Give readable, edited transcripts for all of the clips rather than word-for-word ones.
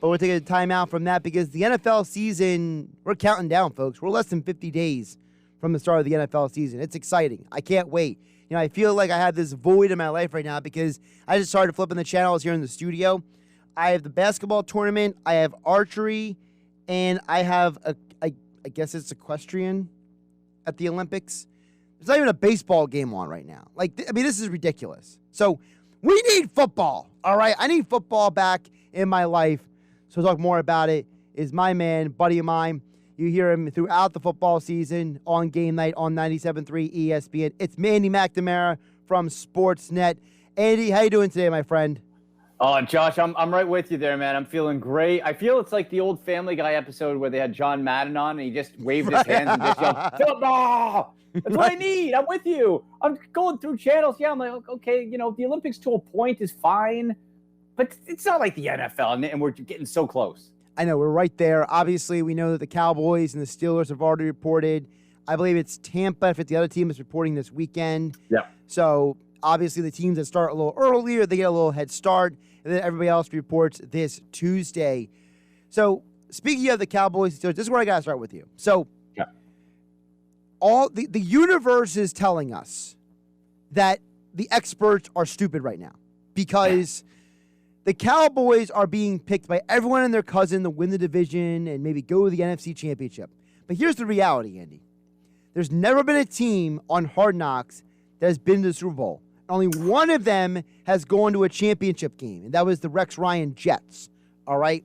But we're taking a time out from that because the NFL season, we're counting down, folks. We're less than 50 days from the start of the NFL season. It's exciting. I can't wait. You know, I feel like I have this void in my life right now because I just started flipping the channels here in the studio. I have the basketball tournament, I have archery, and I have, I guess it's equestrian at the Olympics. There's not even a baseball game on right now. This is ridiculous. So we need football, all right? I need football back in my life. So we'll talk more about it. Is my man, buddy of mine. You hear him throughout the football season on game night on 97.3 ESPN. It's Andy McNamara from Sportsnet. Andy, how you doing today, my friend? Oh, Josh, I'm right with you there, man. I'm feeling great. I feel it's like the old Family Guy episode where they had John Madden on and he just waved his hands and just yelled, football! That's what I need. I'm with you. I'm going through channels. Yeah, I'm like, okay, you know, the Olympics to a point is fine, but it's not like the NFL, and we're getting so close. I know, we're right there. Obviously, we know that the Cowboys and the Steelers have already reported. I believe it's Tampa, if the other team is reporting this weekend. Yeah. So, obviously, the teams that start a little earlier, they get a little head start, and then everybody else reports this Tuesday. So, speaking of the Cowboys and Steelers, this is where I got to start with you. So, yeah. The universe is telling us that the experts are stupid right now because the Cowboys are being picked by everyone and their cousin to win the division and maybe go to the NFC Championship. But here's the reality, Andy. There's never been a team on Hard Knocks that has been to the Super Bowl. Only one of them has gone to a championship game, and that was the Rex Ryan Jets. All right?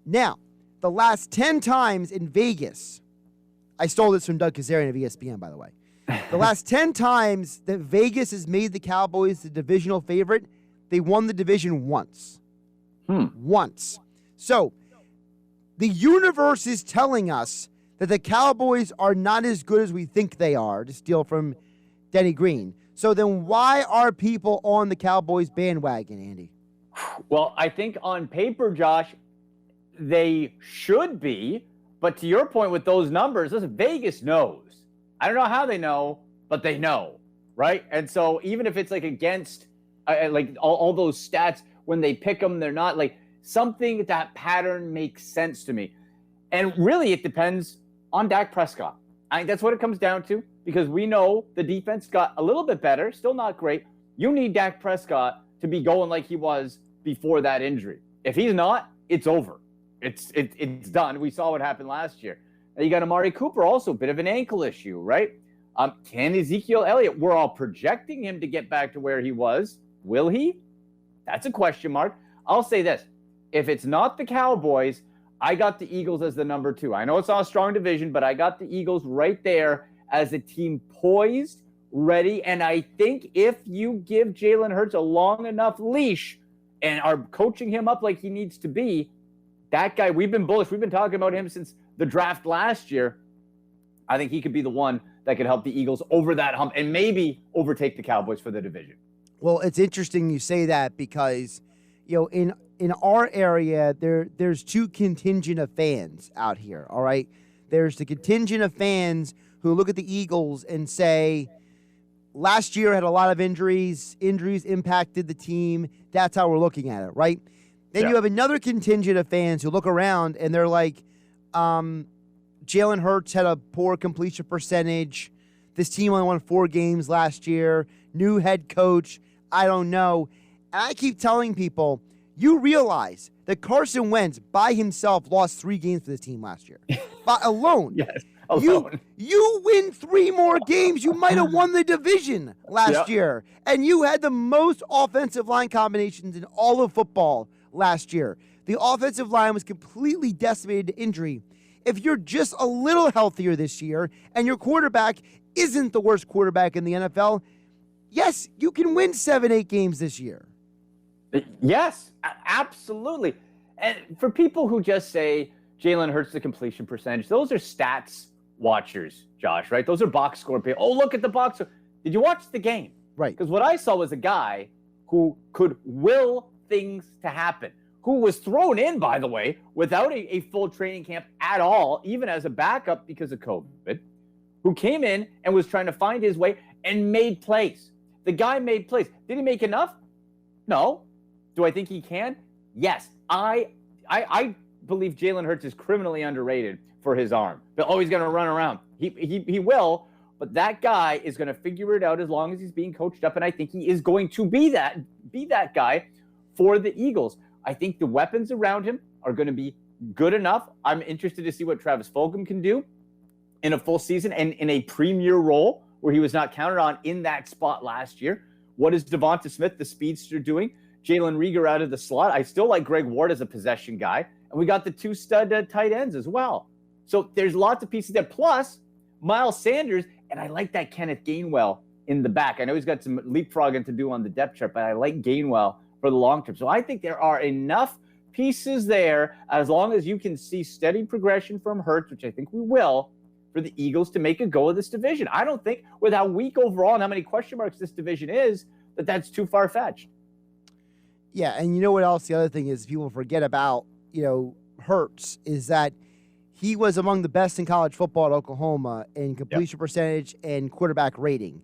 Now, the last 10 times in Vegas, I stole this from Doug Kazarian of ESPN, by the way. The last 10 times that Vegas has made the Cowboys the divisional favorite, they won the division once. Once. So, the universe is telling us that the Cowboys are not as good as we think they are, to steal from Denny Green. So then why are people on the Cowboys bandwagon, Andy? Well, I think on paper, Josh, they should be. But to your point with those numbers, listen, Vegas knows. I don't know how they know, but they know, right? And so even if it's like against like all those stats, when they pick them, they're not like something, that pattern makes sense to me. And really, it depends on Dak Prescott. I think that's what it comes down to, because we know the defense got a little bit better, still not great. You need Dak Prescott to be going like he was before that injury. If he's not, it's over. It's done. We saw what happened last year. And you got Amari Cooper, also a bit of an ankle issue, right? Can Ezekiel Elliott, we're all projecting him to get back to where he was. Will he? That's a question mark. I'll say this. If it's not the Cowboys, I got the Eagles as the number 2. I know it's not a strong division, but I got the Eagles right there as a team poised, ready. And I think if you give Jalen Hurts a long enough leash and are coaching him up like he needs to be, that guy, we've been bullish. We've been talking about him since the draft last year. I think he could be the one that could help the Eagles over that hump and maybe overtake the Cowboys for the division. Well, it's interesting you say that because, you know, in our area, there's 2 contingent of fans out here, all right? There's the contingent of fans who look at the Eagles and say, last year had a lot of injuries impacted the team. That's how we're looking at it, right? Then you have another contingent of fans who look around and they're like, Jalen Hurts had a poor completion percentage. This team only won 4 games last year. New head coach. I don't know. And I keep telling people, you realize that Carson Wentz by himself lost 3 games for this team last year. Alone. Yes, alone. You win 3 more games, you might have won the division last year. And you had the most offensive line combinations in all of football last year. The offensive line was completely decimated to injury. If you're just a little healthier this year and your quarterback isn't the worst quarterback in the NFL, yes, you can win 7-8 games this year. Yes, absolutely. And for people who just say Jalen Hurts the completion percentage, those are stats watchers, Josh, right? Those are box score people. Oh, look at the box. Did you watch the game? Right. Because what I saw was a guy who could will things to happen, who was thrown in, by the way, without a full training camp at all, even as a backup because of COVID, who came in and was trying to find his way and made plays. The guy made plays. Did he make enough? No. Do I think he can? Yes. I believe Jalen Hurts is criminally underrated for his arm. But he's going to run around. He will, but that guy is going to figure it out as long as he's being coached up, and I think he is going to be that guy for the Eagles. I think the weapons around him are going to be good enough. I'm interested to see what Travis Fulgham can do in a full season and in a premier role where he was not counted on in that spot last year. What is Devonta Smith, the speedster, doing? Jalen Reagor out of the slot. I still like Greg Ward as a possession guy. And we got the 2 stud tight ends as well. So there's lots of pieces there. Plus, Miles Sanders, and I like that Kenneth Gainwell in the back. I know he's got some leapfrogging to do on the depth chart, but I like Gainwell for the long term. So I think there are enough pieces there, as long as you can see steady progression from Hurts, which I think we will, for the Eagles to make a go of this division. I don't think, with how weak overall and how many question marks this division is, that's too far-fetched. Yeah, and you know what else? The other thing is people forget about, Hurts, is that he was among the best in college football at Oklahoma in completion percentage and quarterback rating.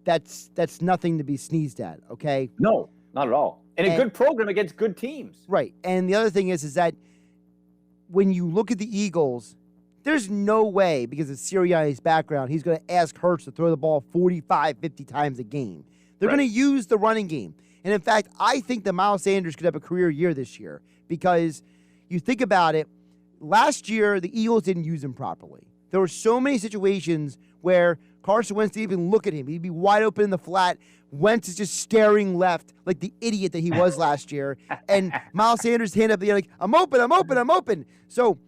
That's nothing to be sneezed at, okay? No, not at all. And a good program against good teams. Right. And the other thing is that when you look at the Eagles, there's no way, because of Sirianni's background, he's going to ask Hurts to throw the ball 45, 50 times a game. They're going to use the running game. And, in fact, I think that Miles Sanders could have a career year this year because you think about it, last year the Eagles didn't use him properly. There were so many situations where Carson Wentz didn't even look at him. He'd be wide open in the flat. Wentz is just staring left like the idiot that he was last year. And Miles Sanders' hand up the air like, I'm open. So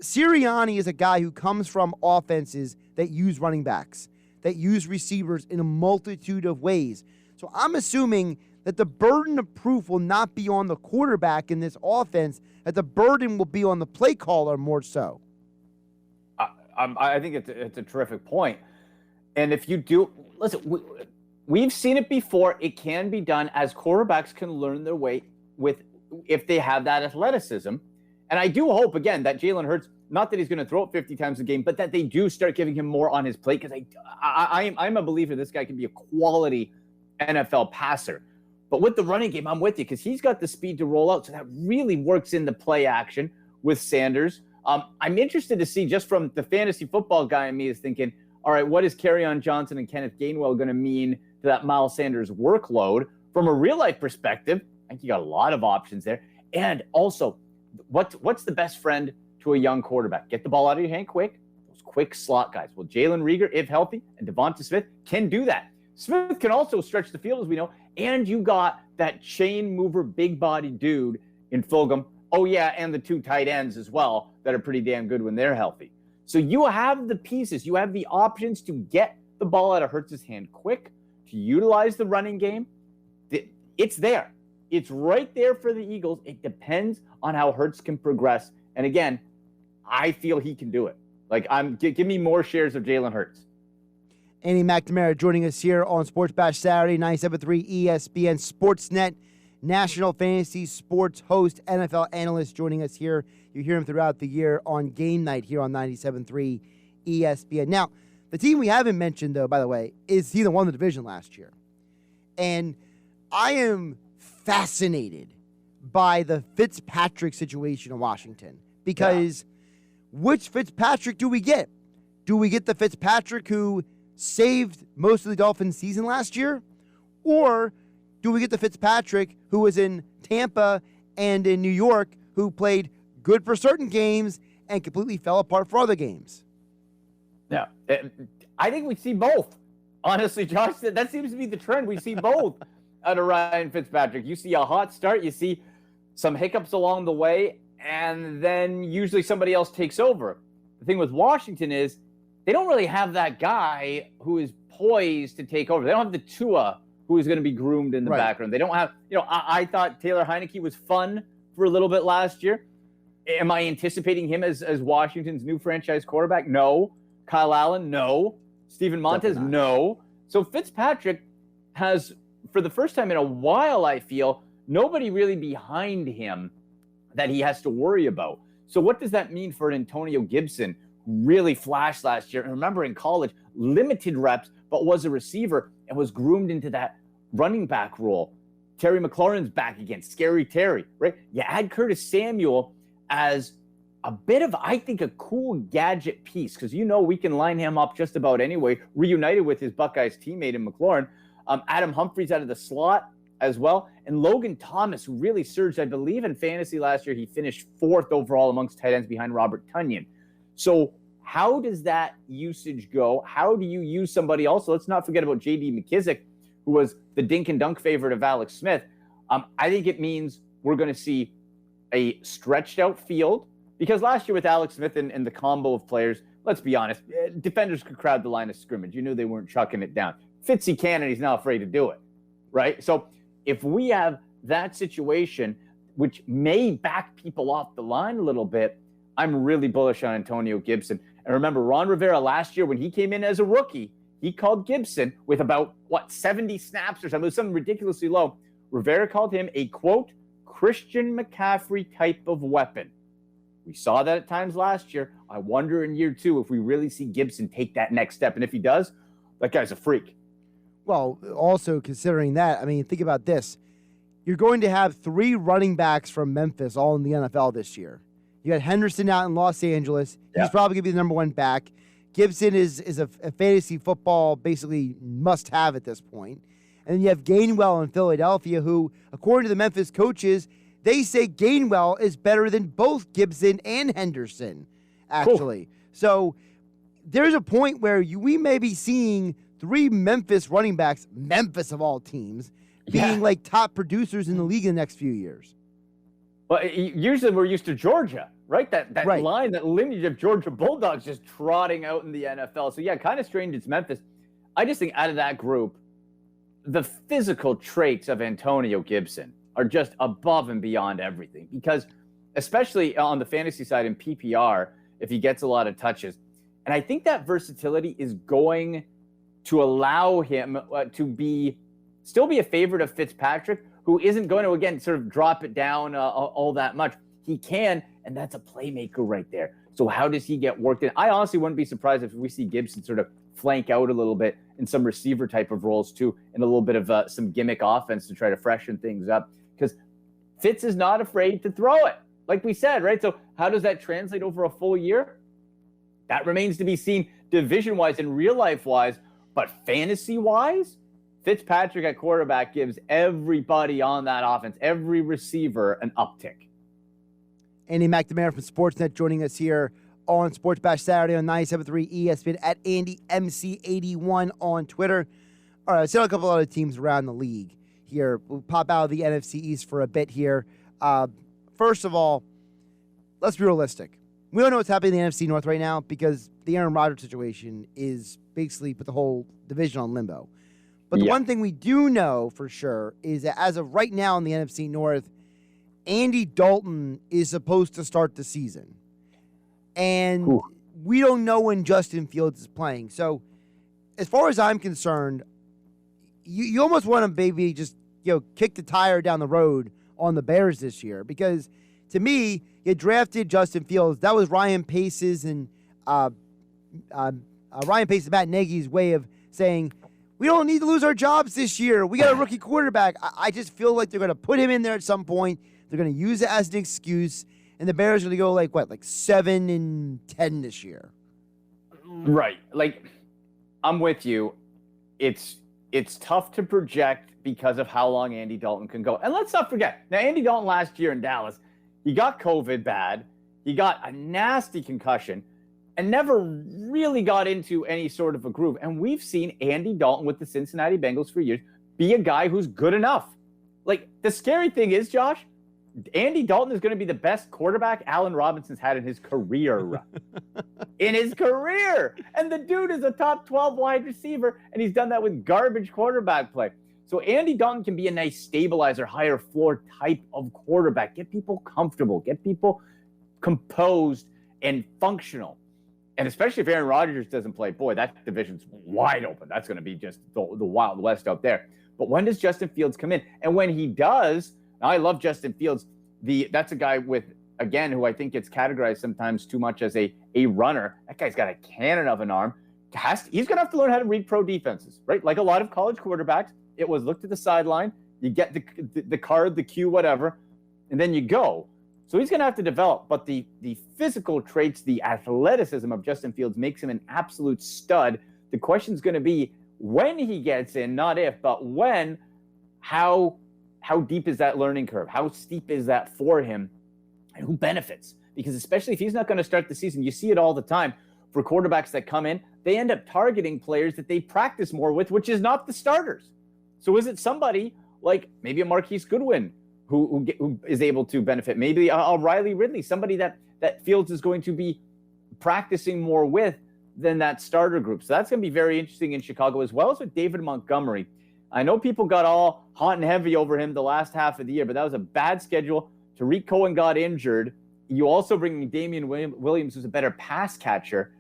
Sirianni is a guy who comes from offenses that use running backs, that use receivers in a multitude of ways. So I'm assuming that the burden of proof will not be on the quarterback in this offense, that the burden will be on the play caller more so. I think it's a terrific point. And if you do, listen, we've seen it before. It can be done as quarterbacks can learn their way if they have that athleticism. And I do hope, again, that Jalen Hurts, not that he's going to throw it 50 times a game, but that they do start giving him more on his plate, because I'm a believer this guy can be a quality NFL passer. But with the running game, I'm with you, because he's got the speed to roll out, so that really works in the play action with Sanders. I'm interested to see, just from the fantasy football guy in me is thinking, all right, what is Kerryon Johnson and Kenneth Gainwell going to mean to that Miles Sanders workload? From a real-life perspective, I think you got a lot of options there. And also, what's the best friend to a young quarterback? Get the ball out of your hand quick. Those quick slot guys. Well, Jalen Reagor, if healthy, and Devonta Smith can do that. Smith can also stretch the field, as we know. And you got that chain mover, big body dude in Fulgham. Oh, yeah, and the 2 tight ends as well that are pretty damn good when they're healthy. So you have the pieces. You have the options to get the ball out of Hurts' hand quick, to utilize the running game. It's there. It's right there for the Eagles. It depends on how Hurts can progress. And again, I feel he can do it. Give me more shares of Jalen Hurts. Andy McNamara joining us here on Sports Bash Saturday, 97.3 ESPN Sportsnet, National Fantasy Sports host, NFL analyst joining us here. You hear him throughout the year on game night here on 97.3 ESPN. Now, the team we haven't mentioned, though, by the way, is he that won the division last year. And I am fascinated by the Fitzpatrick situation in Washington, because which Fitzpatrick do we get? Do we get the Fitzpatrick who saved most of the Dolphins' season last year? Or do we get the Fitzpatrick who was in Tampa and in New York, who played good for certain games and completely fell apart for other games? Yeah, I think we see both. Honestly, Josh, that seems to be the trend. We see both out of Ryan Fitzpatrick. You see a hot start, you see some hiccups along the way, and then usually somebody else takes over. The thing with Washington is they don't really have that guy who is poised to take over. They don't have the Tua who is going to be groomed in the background. They don't have, I thought Taylor Heineke was fun for a little bit last year. Am I anticipating him as Washington's new franchise quarterback? No. Kyle Allen? No. Steven Montez? No. So Fitzpatrick has, for the first time in a while, I feel, nobody really behind him that he has to worry about. So what does that mean for an Antonio Gibson, who really flashed last year? And remember, in college, limited reps, but was a receiver and was groomed into that running back role. Terry McLaurin's back again, Scary Terry, right? You add Curtis Samuel as a bit of, I think, a cool gadget piece, because we can line him up just about anyway, reunited with his Buckeyes teammate in McLaurin. Adam Humphries out of the slot as well. And Logan Thomas, who really surged, I believe, in fantasy last year. He finished 4th overall amongst tight ends behind Robert Tonyan. So how does that usage go? How do you use somebody else? Let's not forget about J.D. McKissick, who was the dink and dunk favorite of Alex Smith. I think it means we're going to see a stretched out field, because last year with Alex Smith and the combo of players, let's be honest, defenders could crowd the line of scrimmage. You knew they weren't chucking it down. Fitzy can, and he's not afraid to do it, right? So if we have that situation, which may back people off the line a little bit, I'm really bullish on Antonio Gibson. And remember, Ron Rivera last year, when he came in as a rookie, he called Gibson with about, 70 snaps or something. It was something ridiculously low. Rivera called him a, quote, Christian McCaffrey type of weapon. We saw that at times last year. I wonder in year 2 if we really see Gibson take that next step. And if he does, that guy's a freak. Well, also considering that, I mean, think about this. You're going to have 3 running backs from Memphis all in the NFL this year. You got Henderson out in Los Angeles. He's probably going to be the number 1 back. Gibson is a fantasy football basically must-have at this point. And then you have Gainwell in Philadelphia, who, according to the Memphis coaches, they say Gainwell is better than both Gibson and Henderson, actually. Cool. So there's a point where we may be seeing 3 Memphis running backs, Memphis of all teams, being like top producers in the league in the next few years. Well, usually we're used to Georgia, right? That right. line, that lineage of Georgia Bulldogs just trotting out in the NFL. So, yeah, kind of strange it's Memphis. I just think out of that group, the physical traits of Antonio Gibson are just above and beyond everything, because especially on the fantasy side in PPR, if he gets a lot of touches. And I think that versatility is going to allow him to still be a favorite of Fitzpatrick, who isn't going to, again, sort of drop it down all that much. He can, and that's a playmaker right there. So how does he get worked in? I honestly wouldn't be surprised if we see Gibson sort of flank out a little bit in some receiver type of roles too, and a little bit of some gimmick offense to try to freshen things up, because Fitz is not afraid to throw it, like we said, right? So how does that translate over a full year? That remains to be seen division-wise and real-life-wise, but fantasy-wise, Fitzpatrick at quarterback gives everybody on that offense, every receiver, an uptick. Andy McNamara from Sportsnet joining us here on Sports Bash Saturday on 97.3 ESPN at AndyMC81 on Twitter. All right, let's see a couple other teams around the league here. We'll pop out of the NFC East for a bit here. First of all, let's be realistic. We don't know what's happening in the NFC North right now, because the Aaron Rodgers situation is basically put the whole division on limbo. But the one thing we do know for sure is that as of right now in the NFC North, Andy Dalton is supposed to start the season. And we don't know when Justin Fields is playing. So as far as I'm concerned, you almost want to maybe just kick the tire down the road on the Bears this year, because to me, you drafted Justin Fields. That was Ryan Pace's and Matt Nagy's way of saying, we don't need to lose our jobs this year. We got a rookie quarterback. I just feel like they're going to put him in there at some point. They're going to use it as an excuse, and the Bears are going to go like 7-10 this year. Right. Like, I'm with you. It's tough to project because of how long Andy Dalton can go. And let's not forget, now Andy Dalton last year in Dallas, he got COVID bad. He got a nasty concussion and never really got into any sort of a groove. And we've seen Andy Dalton with the Cincinnati Bengals for years be a guy who's good enough. Like, the scary thing is, Josh, Andy Dalton is going to be the best quarterback Allen Robinson's had in his career. In his career. And the dude is a top 12 wide receiver, and he's done that with garbage quarterback play. So Andy Dalton can be a nice stabilizer, higher floor type of quarterback. Get people comfortable. Get people composed and functional. And especially if Aaron Rodgers doesn't play, boy, that division's wide open. That's going to be just the Wild West out there. But when does Justin Fields come in? And when he does, I love Justin Fields. That's a guy with, again, who I think gets categorized sometimes too much as a runner. That guy's got a cannon of an arm. He's going to have to learn how to read pro defenses, right? Like a lot of college quarterbacks, it was look to the sideline. You get the card, the cue, whatever, and then you go. So he's going to have to develop. But the physical traits, the athleticism of Justin Fields makes him an absolute stud. The question's going to be when he gets in, not if, but when, how deep is that learning curve? How steep is that for him? And who benefits? Because especially if he's not going to start the season, you see it all the time for quarterbacks that come in, they end up targeting players that they practice more with, which is not the starters. So is it somebody like maybe a Marquise Goodwin who is able to benefit? Maybe a Riley Ridley, somebody that Fields is going to be practicing more with than that starter group. So that's going to be very interesting in Chicago, as well as with David Montgomery. I know people got all hot and heavy over him the last half of the year, but that was a bad schedule. Tariq Cohen got injured. You also bring in Damian Williams, who's a better pass catcher.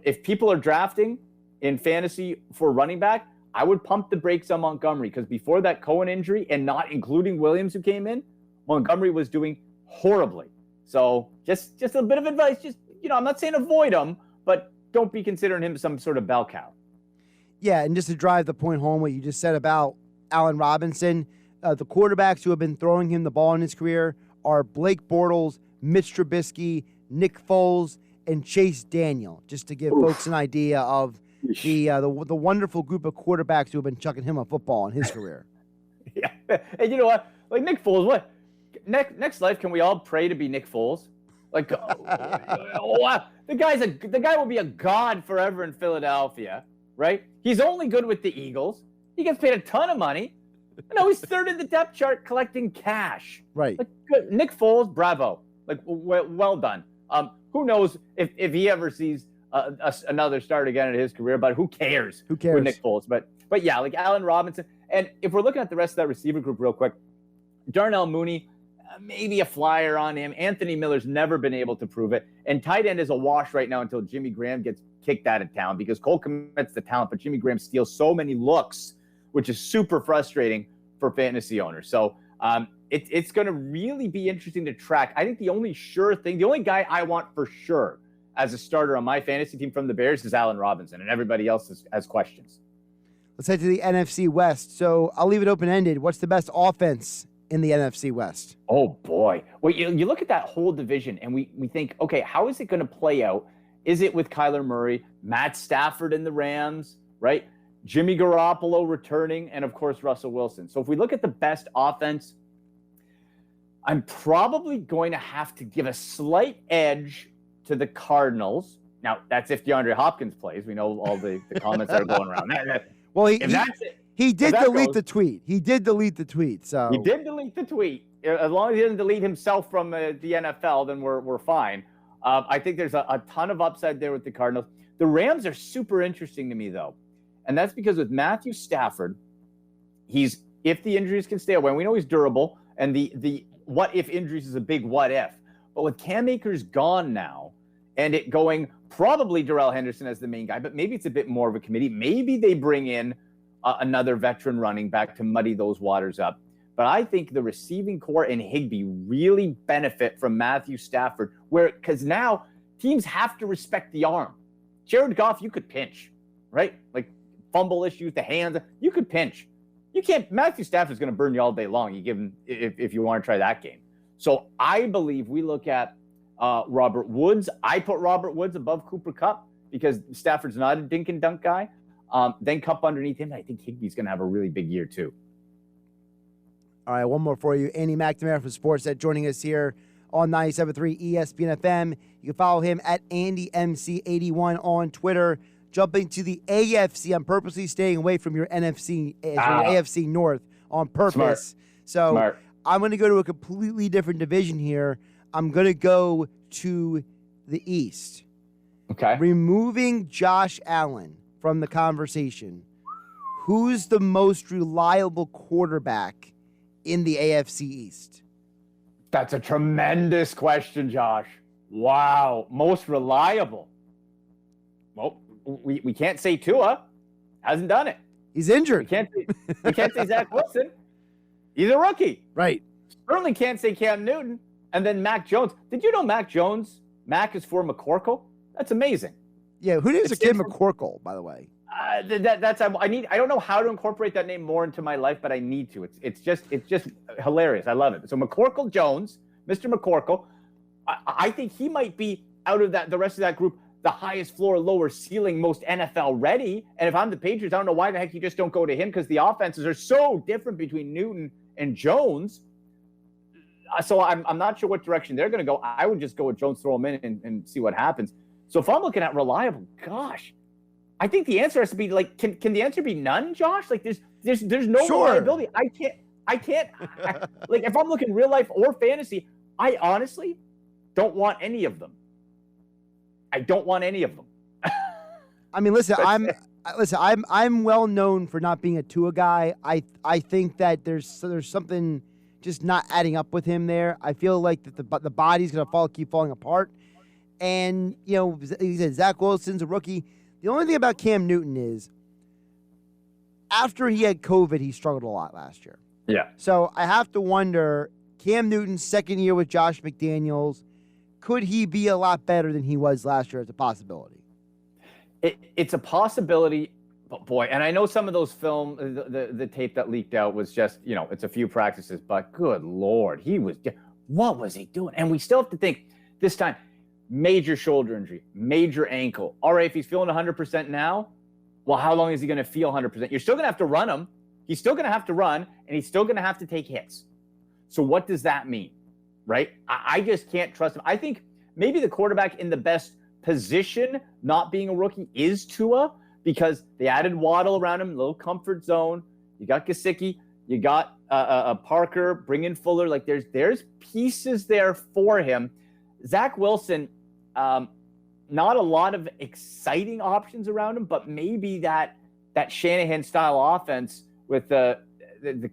If people are drafting in fantasy for running back, I would pump the brakes on Montgomery, because before that Cohen injury, and not including Williams who came in, Montgomery was doing horribly. So just a bit of advice. Just, I'm not saying avoid him, but don't be considering him some sort of bell cow. Yeah, and just to drive the point home, what you just said about Allen Robinson, the quarterbacks who have been throwing him the ball in his career are Blake Bortles, Mitch Trubisky, Nick Foles, and Chase Daniel, just to give folks an idea of the wonderful group of quarterbacks who have been chucking him a football in his career. Yeah, and you know what? Like Nick Foles, what? Next life, can we all pray to be Nick Foles? Like, the guy will be a god forever in Philadelphia, right? He's only good with the Eagles. He gets paid a ton of money. No, he's third in the depth chart collecting cash. Right. Like, good. Nick Foles, bravo. Like, well done. Who knows if he ever sees another start again in his career, but who cares? Who cares? With Nick Foles. But yeah, like Allen Robinson. And if we're looking at the rest of that receiver group real quick, Darnell Mooney, maybe a flyer on him. Anthony Miller's never been able to prove it. And tight end is a wash right now until Jimmy Graham gets kicked out of town, because Cole Kmet's the talent, but Jimmy Graham steals so many looks, which is super frustrating for fantasy owners. So it's going to really be interesting to track. I think the only sure thing, the only guy I want for sure as a starter on my fantasy team from the Bears is Allen Robinson, and everybody else has questions. Let's head to the NFC West. So I'll leave it open-ended. What's the best offense in the NFC West? Oh, boy. Well, you look at that whole division, and we think, okay, how is it going to play out? Is it with Kyler Murray, Matt Stafford and the Rams, right? Jimmy Garoppolo returning, and, of course, Russell Wilson. So if we look at the best offense, I'm probably going to have to give a slight edge to the Cardinals. Now, that's if DeAndre Hopkins plays. We know all the comments that are going around. Well, he did delete the tweet. He did delete the tweet. So he did delete the tweet. As long as he doesn't delete himself from the NFL, then we're fine. I think there's a ton of upside there with the Cardinals. The Rams are super interesting to me, though. And that's because with Matthew Stafford, if the injuries can stay away, we know he's durable, and the what if injuries is a big what if. But with Cam Akers gone now, and it going probably Darrell Henderson as the main guy, but maybe it's a bit more of a committee. Maybe they bring in another veteran running back to muddy those waters up. But I think the receiving core and Higbee really benefit from Matthew Stafford, because now teams have to respect the arm. Jared Goff, you could pinch, right? Like fumble issues, the hands, you could pinch. You can't. Matthew Stafford's going to burn you all day long. You give him if you want to try that game. So I believe we look at Robert Woods. I put Robert Woods above Cooper Kupp because Stafford's not a dink and dunk guy. Then Kupp underneath him. I think Higbee's going to have a really big year too. All right, one more for you. Andy McNamara from Sportsnet joining us here on 97.3 ESPN FM. You can follow him at AndyMC81 on Twitter. Jumping to the AFC. I'm purposely staying away from your NFC, AFC North on purpose. Smart. I'm going to go to a completely different division here. I'm going to go to the East. Okay. Removing Josh Allen from the conversation, who's the most reliable quarterback in the AFC East? That's a tremendous question, Josh. Wow. Most reliable. Well, we can't say Tua. Hasn't done it. He's injured. We can't say Zach Wilson. He's a rookie. Right. Certainly can't say Cam Newton. And then Mac Jones. Did you know Mac is for McCorkle? That's amazing. Yeah, who names a kid McCorkle, by the way? That's I don't know how to incorporate that name more into my life, but I need to. It's just hilarious. I love it. So McCorkle Jones, Mr. McCorkle, I think he might be out of the rest of that group, the highest floor, lower ceiling, most NFL ready. And if I'm the Patriots, I don't know why the heck you just don't go to him, because the offenses are so different between Newton and Jones. So I'm not sure what direction they're going to go. I would just go with Jones, throw him in and see what happens. So if I'm looking at reliable, gosh, I think the answer has to be like, can the answer be none, Josh? Like there's no reliability. I can't like if I'm looking real life or fantasy, I honestly don't want any of them. I don't want any of them. I mean, listen, I'm well known for not being a Tua guy. I think that there's something just not adding up with him there. I feel like that the body's going to keep falling apart. And, you know, he said Zach Wilson's a rookie. The only thing about Cam Newton is after he had COVID, he struggled a lot last year. Yeah. So I have to wonder, Cam Newton's second year with Josh McDaniels, could he be a lot better than he was last year as a possibility? It's a possibility, but boy, and I know some of those the tape that leaked out was just, you know, it's a few practices, but good Lord, what was he doing? And we still have to think this time, major shoulder injury, major ankle. All right, if he's feeling 100% now, well, how long is he going to feel 100%? You're still going to have to run him. He's still going to have to run, and he's still going to have to take hits. So what does that mean, right? I just can't trust him. I think maybe the quarterback in the best position, not being a rookie, is Tua, because they added Waddle around him, little comfort zone. You got Mckissick, you got Parker, bring in Fuller. Like there's pieces there for him. Zach Wilson, not a lot of exciting options around him, but maybe that Shanahan style offense with the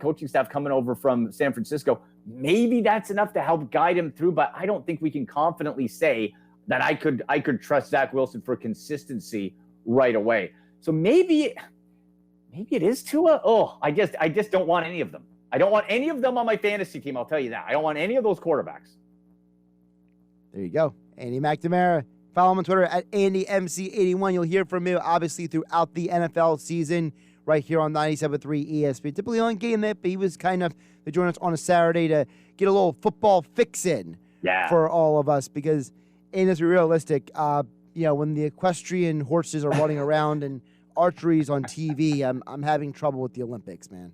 coaching staff coming over from San Francisco, maybe that's enough to help guide him through. But I don't think we can confidently say that I could trust Zach Wilson for consistency right away. So maybe it is Tua. Oh, I just don't want any of them. I don't want any of them on my fantasy team. I'll tell you that. I don't want any of those quarterbacks. There you go. Andy McNamara. Follow him on Twitter at AndyMC81. You'll hear from him, obviously, throughout the NFL season right here on 97.3 ESPN. Typically on Game Night, but he was kind enough to join us on a Saturday to get a little football fix in for all of us, because, and let's be realistic, when the equestrian horses are running around and archery is on TV, I'm having trouble with the Olympics, man.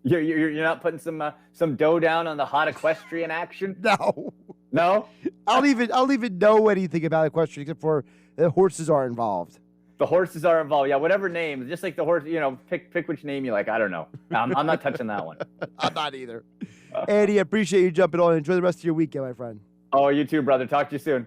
You're not putting some dough down on the hot equestrian action? No? I don't even know anything about equestrian except for the horses are involved. The horses are involved. Yeah, whatever name. Just like the horse, pick which name you like. I don't know. I'm not touching that one. I'm not either. Andy, I appreciate you jumping on. Enjoy the rest of your weekend, my friend. Oh, you too, brother. Talk to you soon.